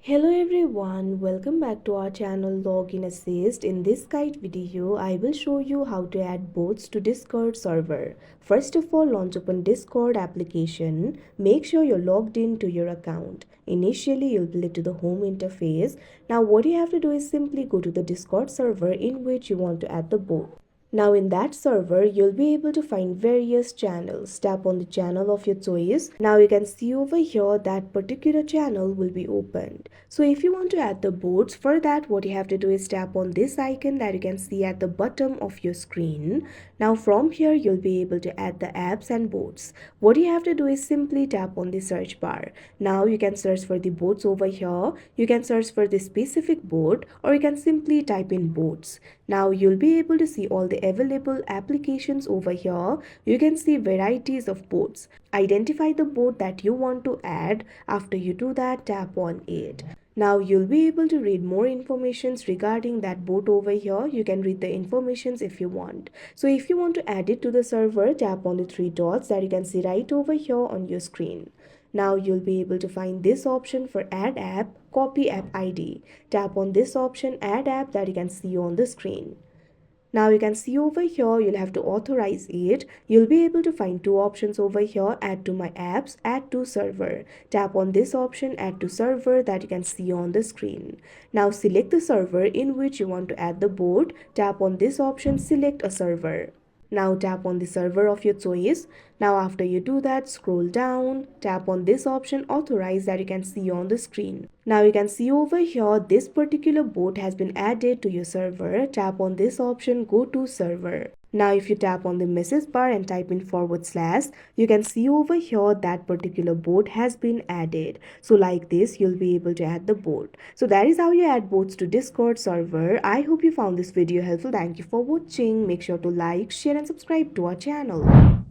Hello everyone, welcome back to our channel Login Assist. In this guide video, I will show you how to add bots to Discord server. First of all, launch open Discord application. Make sure you're logged in to your account. Initially, you'll be led to the home interface. Now what you have to do is simply go to the Discord server in which you want to add the bot. Now in that server, you'll be able to find various channels. Tap on the channel of your choice. Now you can see over here that particular channel will be opened. So if you want to add the bots, for that what you have to do is tap on this icon that you can see at the bottom of your screen. Now from here, you'll be able to add the apps and bots. What you have to do is simply tap on the search bar. Now you can search for the bots over here. You can search for the specific bot or you can simply type in bots. Now you'll be able to see all the available applications over here. You can see varieties of bots. Identify the bot that you want to add. After you do that, tap on it. Now you'll be able to read more informations regarding that bot over here. You can read the informations if you want. So if you want to add it to the server, tap on the three dots that you can see right over here on your screen. Now you'll be able to find this option for add app, copy app ID. Tap on this option add app that you can see on the screen. Now you can see over here, you'll have to authorize it. You'll be able to find two options over here, add to my apps, add to server. Tap on this option, add to server that you can see on the screen. Now select the server in which you want to add the bot. Tap on this option, select a server. Now tap on the server of your choice. Now after you do that, scroll down, tap on this option authorize that you can see on the screen. Now you can see over here this particular bot has been added to your server. Tap on this option go to server. Now if you tap on the message bar and type in /, you can see over here that particular bot has been added. So like this, you'll be able to add the bot. So that is how you add bots to Discord server. I hope you found this video helpful. Thank you for watching. Make sure to like, share and subscribe to our channel.